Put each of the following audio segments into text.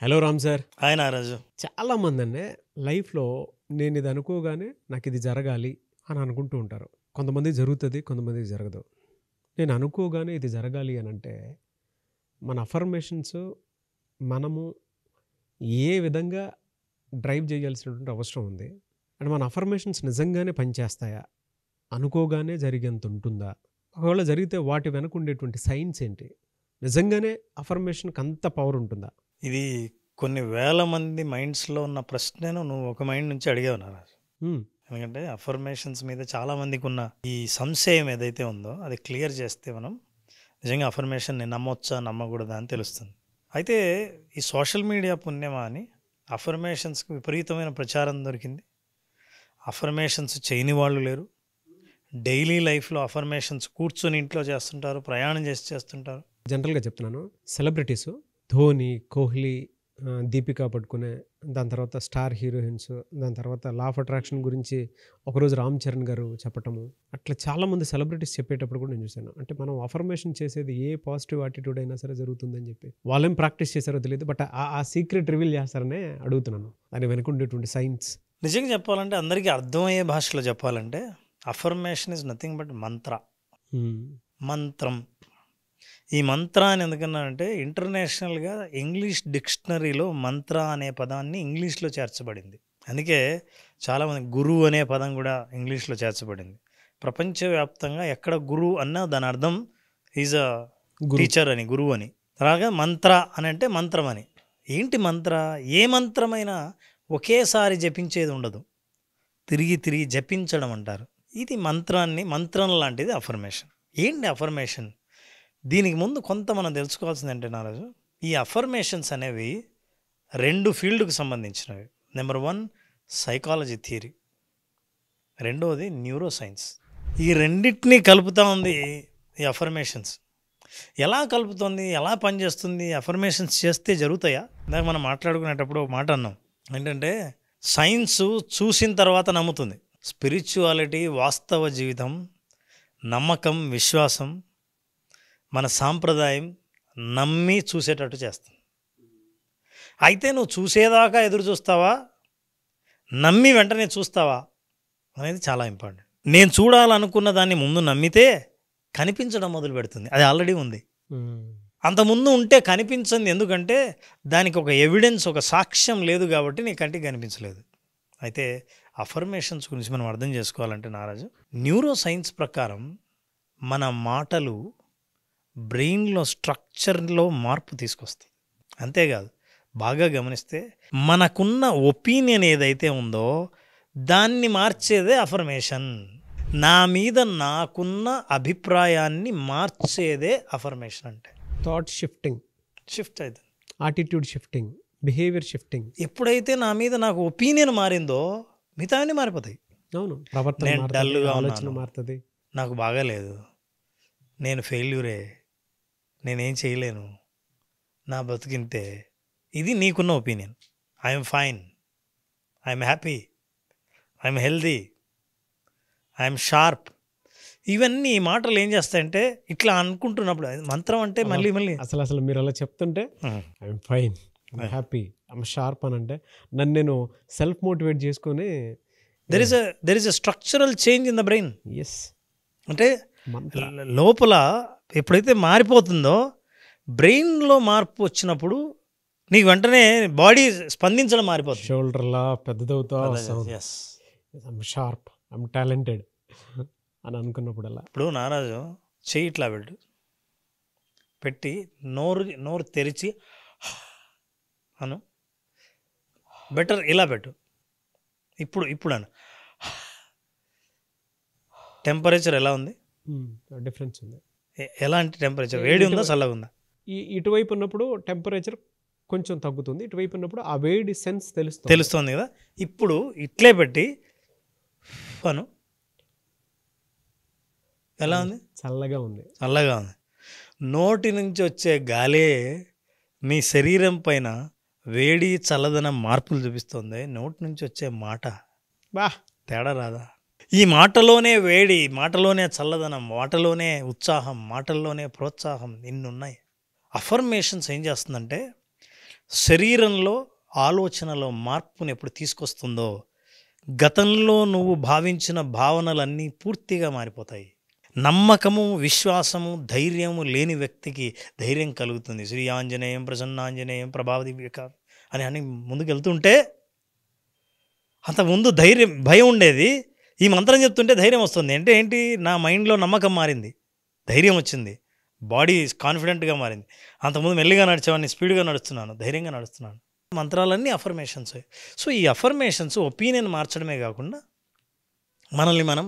Hello Ram sir. Hi Nagaraju. చాలామందండి లైఫ్‌లో నేనిది అనుకోగానే నాకిది జరగాలి అని అనుకుంటూ ఉంటారు. కొంతమందికి జరుగుతది, కొంతమందికి జరగదు. నేను అనుకోగానే ఇది జరగాలి అనంటే మన అఫర్మేషన్స్ మనము ఏ విధంగా డ్రైవ్ చేయాల్సినటువంటి అవసరం ఉంది? అండ్ మన అఫర్మేషన్స్ నిజంగానే పనిచేస్తాయా? అనుకోగానే జరిగేంత ఉంటుందా? ఒకవేళ జరిగితే వాటి వెనక ఉండేటువంటి సైన్స్ ఏంటి? నిజంగానే అఫర్మేషన్‌కి అంత పవర్ ఉంటుందా? ఇది కొన్ని వేల మంది మైండ్స్లో ఉన్న ప్రశ్నను నువ్వు ఒక మైండ్ నుంచి అడిగావు నాగరాజు. హ్మ్. ఎందుకంటే అఫర్మేషన్స్ మీద చాలా మందికి ఉన్న ఈ సంశయం ఏదైతే ఉందో అది క్లియర్ చేస్తే మనం నిజంగా అఫర్మేషన్ని నమ్మొచ్చా నమ్మకూడదా అని తెలుస్తుంది. అయితే ఈ సోషల్ మీడియా పుణ్యమా అని అఫర్మేషన్స్కి విపరీతమైన ప్రచారం దొరికింది. అఫర్మేషన్స్ చేయని వాళ్ళు లేరు. డైలీ లైఫ్లో అఫర్మేషన్స్ కూర్చొని ఇంట్లో చేస్తుంటారు, ప్రయాణం చేసి చేస్తుంటారు. జనరల్‌గా చెప్తున్నాను. సెలబ్రిటీసు 'ధోని', 'కోహ్లీ', 'దీపికా పడుకునే', దాని తర్వాత స్టార్ హీరోయిన్స్, దాని తర్వాత 'లా ఆఫ్ అట్రాక్షన్' గురించి ఒకరోజు 'రామ్ చరణ్' గారు చెప్పటము. అట్లా చాలామంది సెలబ్రిటీస్ చెప్పేటప్పుడు కూడా నేను చూశాను. అంటే మనం అఫర్మేషన్ చేసేది ఏ పాజిటివ్ యాటిట్యూడ్ అయినా సరే జరుగుతుందని చెప్పి. వాళ్ళేం ప్రాక్టీస్ చేశారో తెలీదు. బట్ ఆ సీక్రెట్ రివీల్ చేస్తారనే అడుగుతున్నాను. దాని వెనక ఉండేటువంటి సైన్స్. నిజంగా చెప్పాలంటే అందరికీ అర్థమయ్యే భాషలో చెప్పాలంటే అఫర్మేషన్ ఇస్ నథింగ్ బట్ మంత్రం. ఈ మంత్ర అని ఎందుకన్నానంటే ఇంటర్నేషనల్గా ఇంగ్లీష్ డిక్షనరీలో మంత్ర అనే పదాన్ని ఇంగ్లీష్లో చేర్చబడింది. అందుకే చాలామంది గురువు అనే పదం కూడా ఇంగ్లీష్లో చేర్చబడింది. ప్రపంచవ్యాప్తంగా ఎక్కడ గురువు అన్నా దాని అర్థం ఈజ్ అ టీచర్ అని, గురువు అని. అలాగా మంత్ర అని అంటే మంత్రం అని. ఏంటి మంత్ర? ఏ మంత్రమైనా ఒకేసారి జపించేది ఉండదు, తిరిగి తిరిగి జపించడం అంటారు. ఇది మంత్రం లాంటిది అఫర్మేషన్. ఏంటి అఫర్మేషన్? దీనికి ముందు కొంత మనం తెలుసుకోవాల్సింది అంటే నారాజు, ఈ అఫర్మేషన్స్ అనేవి 2 ఫీల్డ్కి సంబంధించినవి. నెంబర్ 1 సైకాలజీ థియరీ, రెండవది న్యూరో సైన్స్. ఈ రెండింటినీ కలుపుతూ ఉంది ఈ అఫర్మేషన్స్. ఎలా కలుపుతుంది, ఎలా పనిచేస్తుంది, అఫర్మేషన్స్ చేస్తే జరుగుతాయా? ఇందాక మనం మాట్లాడుకునేటప్పుడు ఒక మాట అన్నాం, ఏంటంటే సైన్సు చూసిన తర్వాత నమ్ముతుంది, స్పిరిచువాలిటీ వాస్తవ జీవితం, నమ్మకం, విశ్వాసం, మన సాంప్రదాయం నమ్మి చూసేటట్టు చేస్తుంది. అయితే నువ్వు చూసేదాకా ఎదురు చూస్తావా, నమ్మి వెంటనే చూస్తావా అనేది చాలా ఇంపార్టెంట్. నేను చూడాలనుకున్న దాన్ని ముందు నమ్మితే కనిపించడం మొదలు పెడుతుంది. అది ఆల్రెడీ ఉంది. అంతకుముందు ఉంటే కనిపించింది, ఎందుకంటే దానికి ఒక ఎవిడెన్స్, ఒక సాక్ష్యం లేదు కాబట్టి నీ కంటికి కనిపించలేదు. అయితే అఫర్మేషన్స్ గురించి మనం అర్థం చేసుకోవాలంటే నారాజు, న్యూరో సైన్స్ ప్రకారం మన మాటలు బ్రెయిన్లో స్ట్రక్చర్లో మార్పు తీసుకొస్తుంది. అంతేకాదు, బాగా గమనిస్తే మనకున్న ఒపీనియన్ ఏదైతే ఉందో దాన్ని మార్చేదే అఫర్మేషన్. నా మీద నాకున్న అభిప్రాయాన్ని మార్చేదే అఫర్మేషన్. అంటే థాట్ షిఫ్టింగ్, షిఫ్ట్ అవుతుంది, యాటిట్యూడ్ షిఫ్టింగ్, బిహేవియర్ షిఫ్టింగ్. ఎప్పుడైతే నా మీద నాకు ఒపీనియన్ మారిందో మిగతా అన్నీ మారిపోతాయి. అవును, ప్రవర్తన నేను మారుతుంది, డల్గా ఆలోచన ఉన్నాను, మారుతుంది, నాకు బాగాలేదు, నేను ఫెయిల్యూరే, నేనేం చేయలేను, నా బతుకింతే. ఇది నీకున్న opinion. I'm fine, I'm happy, I'm healthy, I'm sharp. ఇవన్నీ ఈ మాటలు ఏం చేస్తాయంటే ఇట్లా అనుకుంటున్నప్పుడు మంత్రం అంటే మళ్ళీ అసలు మీరు అలా చెప్తుంటే I'm fine, I'm happy, I'm sharp అని అంటే నన్ను నేను సెల్ఫ్ మోటివేట్ చేసుకొని there is a structural change in the brain. Yes, అంటే లోపల ఎప్పుడైతే మారిపోతుందో, బ్రెయిన్లో మార్పు వచ్చినప్పుడు నీకు వెంటనే బాడీ స్పందించడం మారిపోతుంది. షోల్డర్లా పెద్దదవుతా ఐఎమ్ షార్ప్, ఐఎమ్ టాలెంటెడ్ అని అనుకున్నప్పుడల్లా. ఇప్పుడు నారాజు చెయ్యి ఇట్లా పెట్టి నోరు తెరిచి అను, బెటర్ ఇలా పెట్టు. ఇప్పుడు అను. టెంపరేచర్ ఎలా ఉంది? డిఫరెన్స్ ఉంది. ఎలాంటి టెంపరేచర్? వేడి ఉందా, చల్లగా ఉందా? ఇటువైపు ఉన్నప్పుడు టెంపరేచర్ కొంచెం తగ్గుతుంది, ఇటువైపు ఉన్నప్పుడు ఆ వేడి సెన్స్ తెలుస్తుంది కదా. ఇప్పుడు ఇట్లే పెట్టి అను, ఎలా ఉంది? చల్లగా ఉంది. చల్లగా ఉంది. నోటి నుంచి వచ్చే గాలే మీ శరీరం పైన వేడి చల్లదనం మార్పులు చూపిస్తుంది. నోటి నుంచి వచ్చే మాట తేడా రాదా? ఈ మాటలోనే వేడి, మాటలోనే చల్లదనం, మాటలోనే ఉత్సాహం, మాటల్లోనే ప్రోత్సాహం, ఇన్ని ఉన్నాయి. అఫర్మేషన్స్ ఏం చేస్తుందంటే శరీరంలో ఆలోచనలో మార్పుని ఎప్పుడు తీసుకొస్తుందో గతంలో నువ్వు భావించిన భావనలన్నీ పూర్తిగా మారిపోతాయి. నమ్మకము, విశ్వాసము, ధైర్యము లేని వ్యక్తికి ధైర్యం కలుగుతుంది. శ్రీ ఆంజనేయం ప్రసన్నాంజనేయం ప్రభావదివ్యక అని ముందుకు వెళ్తుంటే అంతకుముందు భయం ఉండేది. ఈ మంత్రం చెప్తుంటే ధైర్యం వస్తుంది. అంటే ఏంటి? నా మైండ్లో నమ్మకం మారింది, ధైర్యం వచ్చింది, బాడీ కాన్ఫిడెంట్గా మారింది. అంతకుముందు మెల్లిగా నడిచేవాడిని, స్పీడ్గా నడుస్తున్నాను, ధైర్యంగా నడుస్తున్నాను. మంత్రాలన్నీ అఫర్మేషన్స్. సో ఈ అఫర్మేషన్స్ ఒపీనియన్ మార్చడమే కాకుండా మనల్ని మనం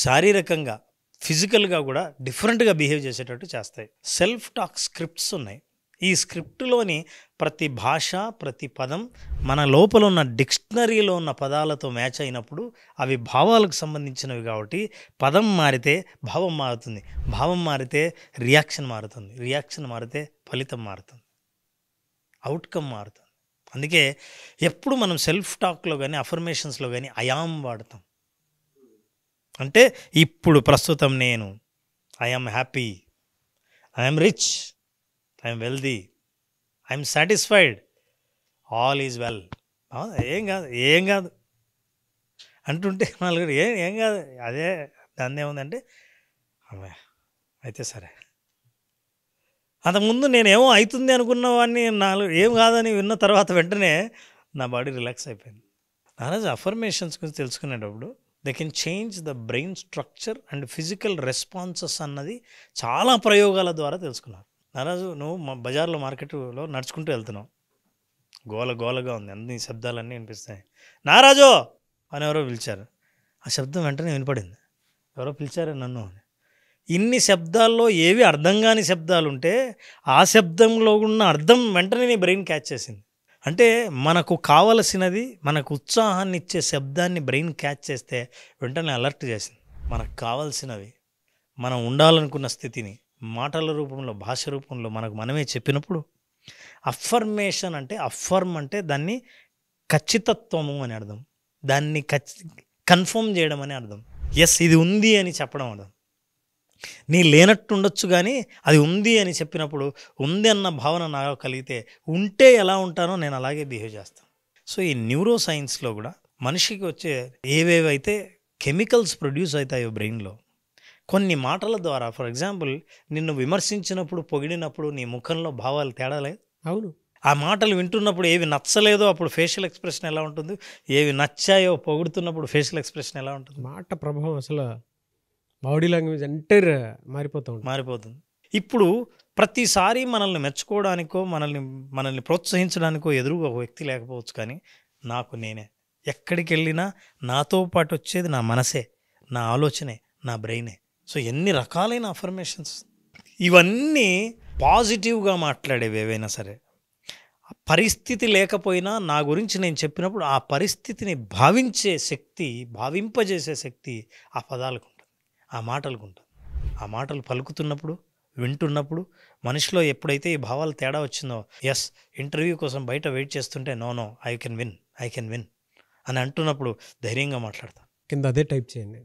శారీరకంగా, ఫిజికల్గా కూడా డిఫరెంట్గా బిహేవ్ చేసేటట్టు చేస్తాయి. సెల్ఫ్ టాక్ స్క్రిప్ట్స్ ఉన్నాయి. ఈ స్క్రిప్ట్లోని ప్రతి భాష, ప్రతి పదం మన లోపల ఉన్న డిక్షనరీలో ఉన్న పదాలతో మ్యాచ్ అయినప్పుడు అవి భావాలకు సంబంధించినవి. కాబట్టి పదం మారితే భావం మారుతుంది, భావం మారితే రియాక్షన్ మారుతుంది, రియాక్షన్ మారితే ఫలితం మారుతుంది, అవుట్కమ్ మారుతుంది. అందుకే ఎప్పుడు మనం సెల్ఫ్ టాక్లో కానీ అఫర్మేషన్స్లో కానీ ఐయామ్ వాడతాం. అంటే ఇప్పుడు ప్రస్తుతం నేను, I'm happy, I'm rich, I'm wealthy, I'm satisfied, all is well. ఏం కాదు, ఏం కాదు అంటుంటే నలుగురు ఏం కాదు, అదే దాన్ని ఏముందంటే అయితే సరే. అంతకుముందు నేనేమో అవుతుంది అనుకున్న వాడిని ఏం కాదని విన్న తర్వాత వెంటనే నా బాడీ రిలాక్స్ అయిపోయింది. నారాజు అఫర్మేషన్స్ గురించి తెలుసుకునేటప్పుడు they can change the brain structure and physical responses అన్నది చాలా ప్రయోగాల ద్వారా తెలుసుకున్నారు. నారాజు నువ్వు బజార్లో మార్కెట్లో నడుచుకుంటూ వెళ్తున్నావు, గోలగా ఉంది, అన్ని శబ్దాలన్నీ వినిపిస్తాయి. నారాజు అని ఎవరో పిలిచారు. ఆ శబ్దం వెంటనే వినపడింది, ఎవరో పిలిచారు నన్ను అని. ఇన్ని శబ్దాల్లో ఏవి అర్థం కాని శబ్దాలు ఉంటే ఆ శబ్దంలో ఉన్న అర్థం వెంటనే నీ బ్రెయిన్ క్యాచ్ చేసింది. అంటే మనకు కావలసినది, మనకు ఉత్సాహాన్ని ఇచ్చే శబ్దాన్ని బ్రెయిన్ క్యాచ్ చేస్తే వెంటనే అలర్ట్ చేసింది. మనకు కావాల్సినవి, మనం ఉండాలనుకున్న స్థితిని మాటల రూపంలో, భాష రూపంలో మనకు మనమే చెప్పినప్పుడు అఫర్మేషన్ అంటే, అఫర్మ్ అంటే దాన్ని ఖచ్చితత్వము అని అర్థం, దాన్ని కన్ఫర్మ్ చేయడం అని అర్థం. ఎస్ ఇది ఉంది అని చెప్పడం అర్థం. నీ లేనట్టు ఉండొచ్చు కానీ అది ఉంది అని చెప్పినప్పుడు ఉంది అన్న భావన నాకు కలిగితే ఉంటే ఎలా ఉంటానో నేను అలాగే బిహేవ్ చేస్తాను. సో ఈ న్యూరో సైన్స్లో కూడా మనిషికి వచ్చే ఏవేవైతే కెమికల్స్ ప్రొడ్యూస్ అవుతాయో బ్రెయిన్లో కొన్ని మాటల ద్వారా, ఫర్ ఎగ్జాంపుల్ నిన్ను విమర్శించినప్పుడు, పొగిడినప్పుడు నీ ముఖంలో భావాలు తేడాలే. అవును. ఆ మాటలు వింటున్నప్పుడు ఏవి నచ్చలేదో అప్పుడు ఫేషియల్ ఎక్స్ప్రెషన్ ఎలా ఉంటుంది, ఏవి నచ్చాయో పొగుడుతున్నప్పుడు ఫేషియల్ ఎక్స్ప్రెషన్ ఎలా ఉంటుంది. మాట ప్రభావం అసలు బాడీ లాంగ్వేజ్ ఎంటైర్ మారిపోతుంది. ఇప్పుడు ప్రతిసారి మనల్ని మెచ్చుకోవడానికో మనల్ని ప్రోత్సహించడానికో ఎదురుగా ఒక వ్యక్తి లేకపోవచ్చు, కానీ నాకు నేనే. ఎక్కడికి వెళ్ళినా నాతో పాటు వచ్చేది నా మనసే, నా ఆలోచనే, నా బ్రెయినే. సో ఎన్ని రకాలైన అఫర్మేషన్స్. ఇవన్నీ పాజిటివ్గా మాట్లాడేవి ఏవైనా సరే. పరిస్థితి లేకపోయినా నా గురించి నేను చెప్పినప్పుడు ఆ పరిస్థితిని భావించే శక్తి, భావింపజేసే శక్తి ఆ పదాలకు ఉంటుంది, ఆ మాటలకు ఉంటుంది. ఆ మాటలు పలుకుతున్నప్పుడు, వింటున్నప్పుడు మనిషిలో ఎప్పుడైతే ఈ భావాలు తేడా వచ్చిందో, ఎస్ ఇంటర్వ్యూ కోసం బయట వెయిట్ చేస్తుంటే నో ఐ కెన్ విన్ అని అంటున్నప్పుడు ధైర్యంగా మాట్లాడతాను. కింద అదే టైప్ చేయండి,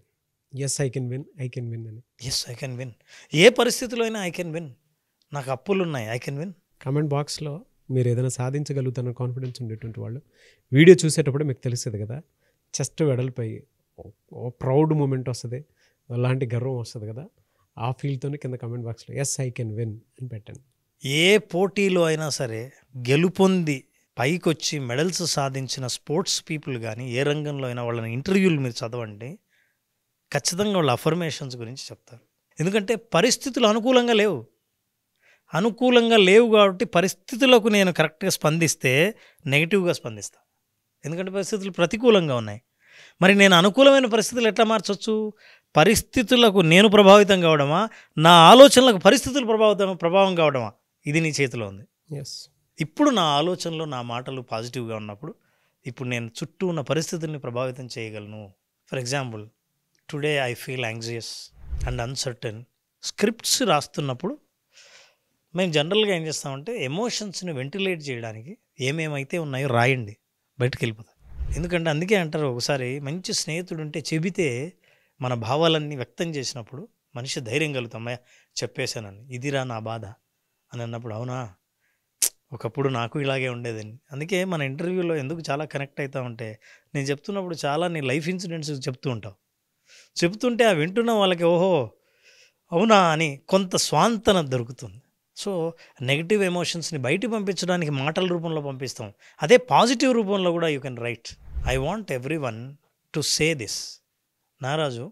ఎస్ ఐ కెన్ విన్ అని. Yes I can win. ఏ పరిస్థితిలో అయినా ఐ కెన్ విన్. నాకు అప్పులు ఉన్నాయి, ఐ కెన్ విన్. కామెంట్ బాక్స్లో మీరు ఏదైనా సాధించగలుగుతారన్న కాన్ఫిడెన్స్ ఉండేటువంటి వాళ్ళు వీడియో చూసేటప్పుడు మీకు తెలుస్తుంది కదా, చెస్ట్ వెడల్పై ప్రౌడ్ మూమెంట్ వస్తుంది, అలాంటి గర్వం వస్తుంది కదా, ఆ ఫీల్తోనే కింద కామెంట్ బాక్స్లో ఎస్ ఐ కెన్ విన్ అని పెట్టండి. ఏ పోటీలో అయినా సరే గెలుపొంది పైకొచ్చి మెడల్స్ సాధించిన స్పోర్ట్స్ పీపుల్ కానీ ఏ రంగంలో అయినా వాళ్ళని ఇంటర్వ్యూలు మీరు చదవండి, ఖచ్చితంగా వాళ్ళ అఫర్మేషన్స్ గురించి చెప్తారు. ఎందుకంటే పరిస్థితులు అనుకూలంగా లేవు కాబట్టి పరిస్థితులకు నేను కరెక్ట్గా స్పందిస్తే నెగిటివ్గా స్పందిస్తాను. ఎందుకంటే పరిస్థితులు ప్రతికూలంగా ఉన్నాయి. మరి నేను అనుకూలమైన పరిస్థితులు ఎట్లా మార్చవచ్చు? పరిస్థితులకు నేను ప్రభావితం కావడమా, నా ఆలోచనలకు పరిస్థితులు ప్రభావం కావడమా? ఇది నీ చేతిలో ఉంది. ఇప్పుడు నా ఆలోచనలో, నా మాటలు పాజిటివ్గా ఉన్నప్పుడు ఇప్పుడు నేను చుట్టూ ఉన్న పరిస్థితుల్ని ప్రభావితం చేయగలను. For example, today I feel anxious and uncertain. Scripts రాస్తున్నప్పుడు మేము జనరల్గా ఏం చేస్తామంటే ఎమోషన్స్ని వెంటిలేట్ చేయడానికి ఏమేమైతే ఉన్నాయో రాయండి, బయటకు వెళ్ళిపోతాయి. ఎందుకంటే అందుకే అంటారు, ఒకసారి మంచి స్నేహితుడు ఉంటే చెబితే మన భావాలన్నీ వ్యక్తం చేసినప్పుడు మనిషి ధైర్యం కలుగుతాం, చెప్పేశానని, ఇదిరా నా బాధ అని అన్నప్పుడు, అవునా ఒకప్పుడు నాకు ఇలాగే ఉండేదండి. అందుకే మన ఇంటర్వ్యూలో ఎందుకు చాలా కనెక్ట్ అవుతా ఉంటే, నేను చెప్తున్నప్పుడు చాలా నీ లైఫ్ ఇన్సిడెంట్స్ చెప్తూ ఉంటావు. చెప్తుంటే ఆ వింటున్న వాళ్ళకి ఓహో! అవునా అని కొంత స్వాంతన దొరుకుతుంది. సో, నెగెటివ్ ఎమోషన్స్‌ని బయటికి పంపించడానికి మాటల రూపంలో పంపిస్తాం. అదే పాజిటివ్ రూపంలో కూడా you can write. I want everyone to say this. Naraju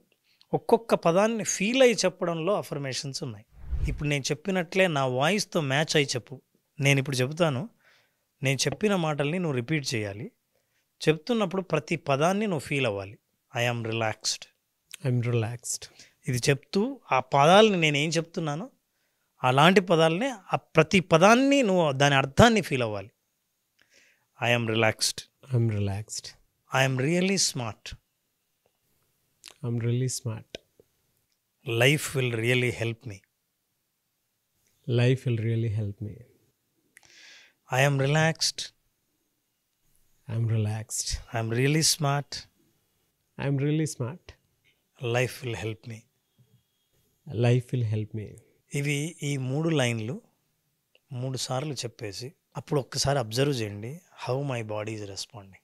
ఒక్కొక్క పదాన్ని ఫీల్ అయ్యి చెప్పడంలో అఫర్మేషన్స్ ఉన్నాయి. ఇప్పుడు నేను చెప్పినట్లే నా వాయిస్‌తో మ్యాచ్ అయ్యి చెప్పు. నేను ఇప్పుడు చెబుతాను. నేను చెప్పిన మాటల్ని నువ్వు రిపీట్ చేయాలి. చెప్తున్నప్పుడు ప్రతి పదాన్ని నువ్వు ఫీల్ అవ్వాలి. I am relaxed. I'm relaxed. ఇది చెప్తూ ఆ పదాలని నేనేం చెప్తున్నానో అలాంటి పదాలనే ఆ ప్రతి పదాన్ని నువ్వు దాని అర్థాన్ని ఫీల్ అవ్వాలి. I am relaxed. I'm relaxed. I am really smart. I'm really smart. Life will really help me. Life will really help me. I am relaxed. I'm relaxed. I am really smart. I'm really smart. Life will help me. Life will help me. ఇవి ఈ 3 లైన్లు 3 సార్లు చెప్పేసి అప్పుడు ఒక్కసారి observe చేయండి. How my body is responding.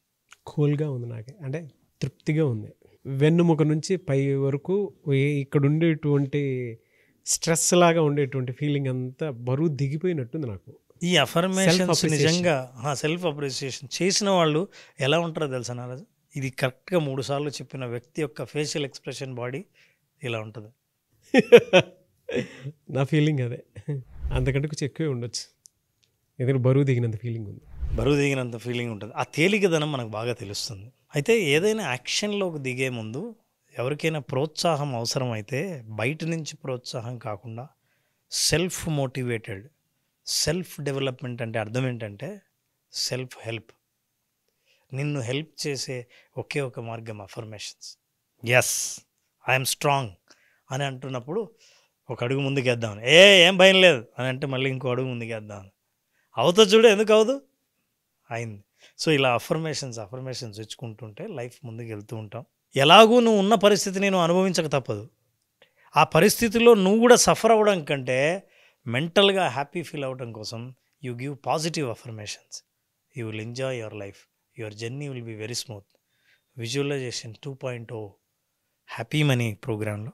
కూల్గా ఉంది నాకు, అంటే తృప్తిగా ఉంది. వెన్నుముక నుంచి పై వరకు ఇక్కడ ఉండేటువంటి స్ట్రెస్ లాగా ఉండేటువంటి ఫీలింగ్ అంతా బరువు దిగిపోయినట్టుంది నాకు. ఈ అఫర్మేషన్స్ Self-appreciation. నిజంగా సెల్ఫ్ అప్రిసియేషన్ చేసిన వాళ్ళు ఎలా ఉంటారో తెలుసా నారాజు? ఇది కరెక్ట్గా 3 సార్లు చెప్పిన వ్యక్తి యొక్క ఫేషియల్ ఎక్స్ప్రెషన్ బాడీ ఇలా ఉంటుంది. నా ఫీలింగ్ అదే. అంతకంటే కొంచెం ఎక్కువే ఉండొచ్చు. ఎందుకంటే బరువు దిగినంత ఫీలింగ్ ఉంది. బరువు దిగినంత ఫీలింగ్ ఉంటుంది. ఆ తేలికదనం మనకు బాగా తెలుస్తుంది. అయితే ఏదైనా యాక్షన్లోకి దిగే ముందు ఎవరికైనా ప్రోత్సాహం అవసరమైతే బయట నుంచి ప్రోత్సాహం కాకుండా సెల్ఫ్ మోటివేటెడ్ సెల్ఫ్ డెవలప్మెంట్ అంటే అర్థం ఏంటంటే సెల్ఫ్ హెల్ప్. నిన్ను హెల్ప్ చేసే ఒకే ఒక మార్గం అఫర్మేషన్స్. ఎస్ ఐఎమ్ స్ట్రాంగ్ అని అంటున్నప్పుడు ఒక అడుగు ముందుకేద్దామని, ఏం భయం లేదు అని అంటే మళ్ళీ ఇంకో అడుగు ముందుకేద్దామని. అవుతుంది చూడు, ఎందుకు అవదు, అయింది. సో ఇలా అఫర్మేషన్స్ ఇచ్చుకుంటుంటే లైఫ్ ముందుకు వెళ్తూ ఉంటాం. ఎలాగూ నువ్వు ఉన్న పరిస్థితిని నువ్వు అనుభవించక తప్పదు. ఆ పరిస్థితిలో నువ్వు కూడా సఫర్ అవ్వడం కంటే మెంటల్గా హ్యాపీ ఫీల్ అవ్వడం కోసం you give positive affirmations. You will enjoy your life. Your journey will be very smooth. Visualisation 2.0 happy money ప్రోగ్రాంలో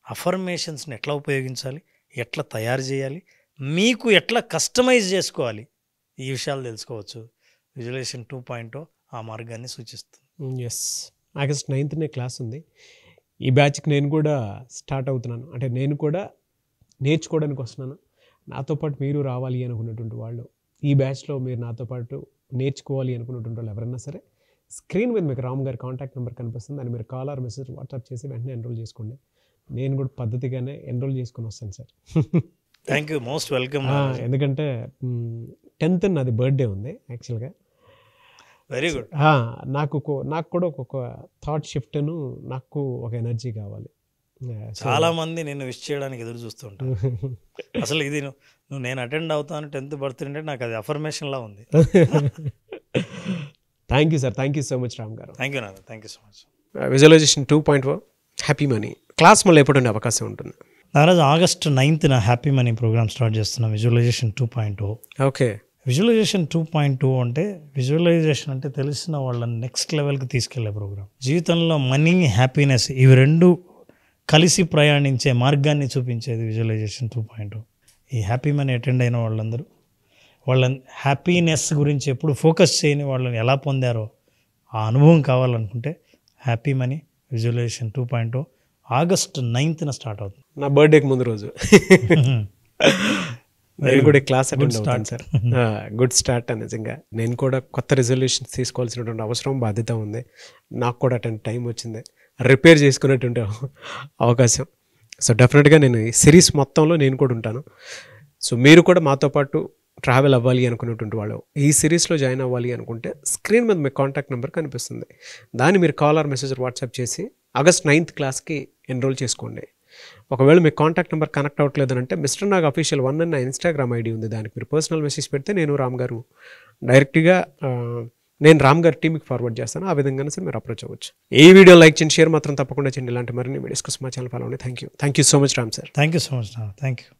అఫర్మేషన్స్ని ఎట్లా ఉపయోగించాలి, ఎట్లా తయారు చేయాలి, మీకు ఎట్లా కస్టమైజ్ చేసుకోవాలి, ఈ విషయాలు తెలుసుకోవచ్చు. విజువలైజేషన్ 2.0 ఆ మార్గాన్ని సూచిస్తుంది. ఎస్, ఆగస్ట్ 9th క్లాస్ ఉంది. ఈ బ్యాచ్కి నేను కూడా స్టార్ట్ అవుతున్నాను. అంటే నేను కూడా నేర్చుకోవడానికి వస్తున్నాను. నాతో పాటు మీరు రావాలి అనుకున్నటువంటి వాళ్ళు, ఈ బ్యాచ్లో మీరు నాతో పాటు నేర్చుకోవాలి అనుకున్నటువంటి వాళ్ళు ఎవరైనా సరే, స్క్రీన్ మీద మీకు రామ్ గారి కాంటాక్ట్ నెంబర్ కనిపిస్తుంది. దాన్ని మీరు కాల్ ఆర్ మెసేజ్ వాట్సాప్ చేసి వెంటనే ఎన్రోల్ చేసుకోండి. నేను కూడా పద్ధతిగానే ఎన్రోల్ చేసుకుని వస్తాను sir. Thank you, most welcome. ఎందుకంటే 10th నాది బర్త్డే ఉంది యాక్చువల్గా. Very good. నాకు కూడా ఒక్కొక్క థాట్ షిఫ్ట్ను, నాకు ఒక ఎనర్జీ కావాలి. చాలా మంది నిన్ను విష్ చేయడానికి ఎదురు చూస్తుంటారు. అసలు ఇది నువ్వు నేను అటెండ్ అవుతాను 10th బర్త్డే అంటే నాకు అది అఫర్మేషన్లా ఉంది. Thank you sir, thank you so much Ram గారు. థ్యాంక్ యూ నాన్న, thank you so much. Visualization 2.0 happy money class మళ్ళీ ఎప్పుడు ఉండే అవకాశం ఉంటుంది? Naraju August 9th happy money program start చేస్తున్నాం. విజువలైజేషన్ 2.0. ఓకే. విజువలైజేషన్ 2.0 అంటే విజువలైజేషన్ అంటే తెలిసిన వాళ్ళని నెక్స్ట్ లెవెల్కి తీసుకెళ్లే ప్రోగ్రామ్. జీవితంలో మనీ, హ్యాపీనెస్ ఇవి రెండు కలిసి ప్రయాణించే మార్గాన్ని చూపించేది విజువలైజేషన్ 2.0. ఈ హ్యాపీ మనీ అటెండ్ అయిన వాళ్ళందరూ వాళ్ళ హ్యాపీనెస్ గురించి ఎప్పుడు ఫోకస్ చేయని వాళ్ళని ఎలా పొందారో ఆ అనుభవం కావాలనుకుంటే happy money visualisation 2.0 August 9th start అవుతుంది. నా బర్త్డేకి ముందు రోజు. నేను కూడా క్లాస్ అటెండ్ అవుతాను సార్. Good start. నిజంగా నేను కూడా కొత్త రిజల్యూషన్స్ తీసుకోవాల్సినటువంటి అవసరం, బాధ్యత ఉంది. నాకు కూడా అటెండ్ టైం వచ్చింది, రిపేర్ చేసుకునేటువంటి అవకాశం. సో డెఫినెట్గా నేను ఈ సిరీస్ మొత్తంలో నేను కూడా ఉంటాను. సో మీరు కూడా మాతో పాటు ట్రావెల్ అవ్వాలి అనుకునేటువంటి వాళ్ళు, ఈ సిరీస్లో జాయిన్ అవ్వాలి అనుకుంటే స్క్రీన్ మీద మీ కాంటాక్ట్ నెంబర్ కనిపిస్తుంది. దాన్ని మీరు కాల్ ఆర్ మెసేజ్ వాట్సాప్ చేసి ఆగస్ట్ 9th క్లాస్కి ఎన్రోల్ చేసుకోండి. ఒకవేళ మీ కాంటాక్ట్ నెంబర్ కనెక్ట్ అవ్వట్లేదు అంటే మిస్టర్ నాగ్ అఫీషియల్ 1 అన్న ఇన్స్టాగ్రామ్ ఐడి ఉంది. దానికి మీరు పర్సనల్ మెసేజ్ పెడితే నేను రామ్ గారు డైరెక్ట్గా నేను రామ్ గారి టీమ్కి ఫార్వర్డ్ చేస్తాను. ఆ విధంగానే సార్ మీరు అప్రోచ్ అవ్వచ్చు. ఈ వీడియో లైక్ చేయండి, షేర్ మాత్రం తప్పకుండా చేయండి. ఇలాంటి మరిన్ని వీడియోస్ కోసం మా ఛానల్ ఫాలో అవ్వండి. Thank you so much Ram sir. Thank you so much. Thank you.